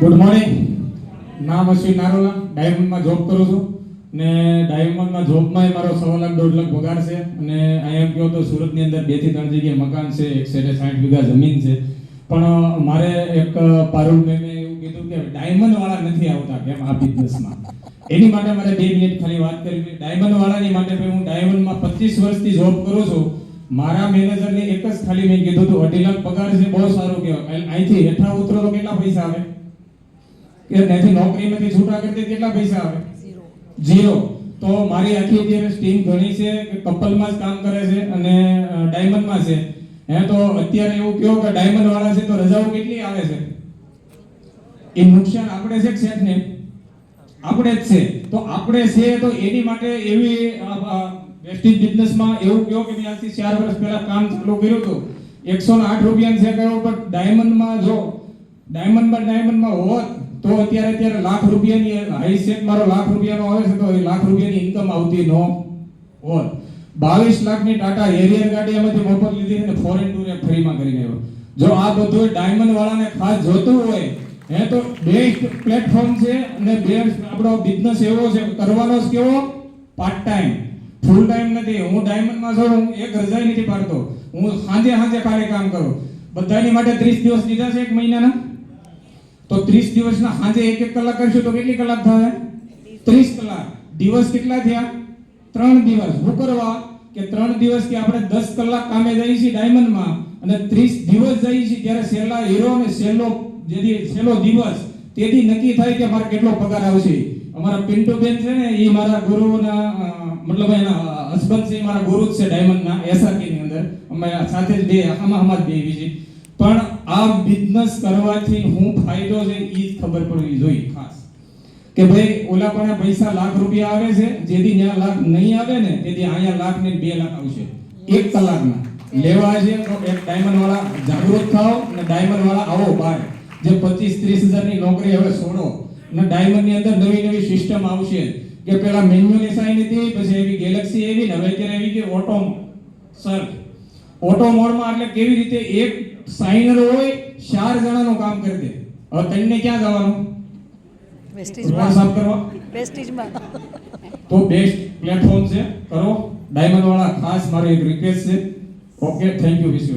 Good morning. નામ Ashwin Narola, ડાયમંડમાં job કરું છું ને ડાયમંડમાં જોબમાં મારો 1.5 લાખ 1.5 લાખ પગાર છે અને અહીંયા કહો તો સુરતની અંદર 2 થી 3 જગ્યાએ મકાન છે, એક સાઈડે 60 વીઘા જમીન છે. પણ મારે એક પારુલ મેમે એવું કીધું કે ડાયમંડ વાળા નથી આવતા કેમ આ બિઝનેસમાં. એની માટે મારે 2 મિનિટ ખાલી વાત કરવી. ડાયમંડ વાળાની માટે હું ડાયમંડમાં 25 વર્ષથી જોબ કરું છું. મારા મેનેજરને એક જ ખાલી મેં કીધું તો 2.5 લાખ પગાર છે, બહુ સારું કહેવાય. અહીંથી હેઠા ઉતરો તો કેટલા પૈસા આવે? કે ત્યાંથી નોકરીમાંથી છૂટા કરતે કેટલા પૈસા આવે? ઝીરો. તો મારી આખી અત્યારે સ્ટીમ ઘણી છે કે કપલમાં જ કામ કરે છે અને ડાયમંડમાં છે. તો અત્યારે એવું કહો કે ડાયમંડ વાળા છે તો રજાઓ કેટલી આવે છે? એ નુકસાન આપણે છે કે શેઠને? આપણે જ છે. તો આપણે છે તો એની માટે એવી વેસ્ટેજ બિઝનેસમાં એવું કહો કે મેં આજથી 4 વર્ષ પહેલા કામ ચાલુ કર્યું હતું, 108 રૂપિયા છે કયો, પણ ડાયમંડમાં જો ડાયમંડમાં હોત તો અત્યારે લાખ રૂપિયાની હાઈ સેટ મારો લાખ રૂપિયાનો આવે છે તો એ લાખ રૂપિયાની ઇન્કમ આવતી ન હોત. 22 લાખની ટાટા હેરિયર ગાડી એમાંથી મફત લીધી અને ફોરેન ટૂર ફ્રીમાં કરીને આવ્યો. જો આ બધું ડાયમંડ વાળાને ખાસ જોતું હોય તો બેસ્ટ પ્લેટફોર્મ છે અને બેસ્ટ આપણો બિઝનેસ એવો છે કરવાનો જ કેવો પાર્ટ ટાઈમ, ફૂલ ટાઈમ નથી. હું ડાયમંડમાં છું, હું એક રજાઈ નથી પાડતો. હું સાંજે ખાલી કામ કરું. બધાની માટે 30 દિવસ દીધા છે એક મહિનાના, તો 30 દિવસના સાંજે 1 કલાક કરશું તો કેટલી કલાક થાય? 30 કલાક. દિવસ કેટલા થયા? 3 દિવસ. શું કરવા કે 3 દિવસ કે આપણે 10 કલાક કામે જઈએ છીએ ડાયમંડમાં અને 30 દિવસ જઈએ છીએ ત્યારે છેલ્લા હીરો અને છેલ્લો દિવસ તેથી નક્કી થાય કે મારે કેટલો પગાર આવશે. અમારા પિન્ટુ બેન છે ને, એ મારા ગુરુના મતલબ એના હસબન્ડ છે, મારા ગુરુ જ છે ડાયમંડના એસઆરકે ની અંદર. અમે સાથે જ બે આમાં જ બેવી છે. પણ આ બિઝનેસ કરવાથી હું ફાયદો છે એ જ ખબર પડવી જોઈએ ખાસ કે ભાઈ ઓલા પણ પૈસા લાખ રૂપિયા આવે છે, જેથી ત્યાં લાખ નહીં આવે ને તેથી અહીંયા લાખ ને 2 લાખ આવશે 1 કલાકના. લેવા છે તો એક ડાયમંડ વાળા જાગૃત થાઓ અને ડાયમંડ વાળા આવો બહાર. જે 25-30 હજારની નોકરી હવે છોડો અને ડાયમંડ ની અંદર નવી સિસ્ટમ આવશે કે પેલા મેન્યુઅલ સાઈન હતી, પછી એવી ગેલેક્સી એવી ને હવે અત્યારે એવી કે ઓટો મોડમાં. એટલે કેવી રીતે એક સાઇનર હોય 4 જણાનું કામ કરી દે. હવે તને ક્યાં જવાનું? વેસ્ટેજમાં સાફ કરવા. વેસ્ટેજમાં તો બેસ્ટ પ્લેટફોર્મ છે, કરો ડાયમંડ વાળા. ખાસ મારી એક રિક્વેસ્ટ છે. Okay, thank you. Wish you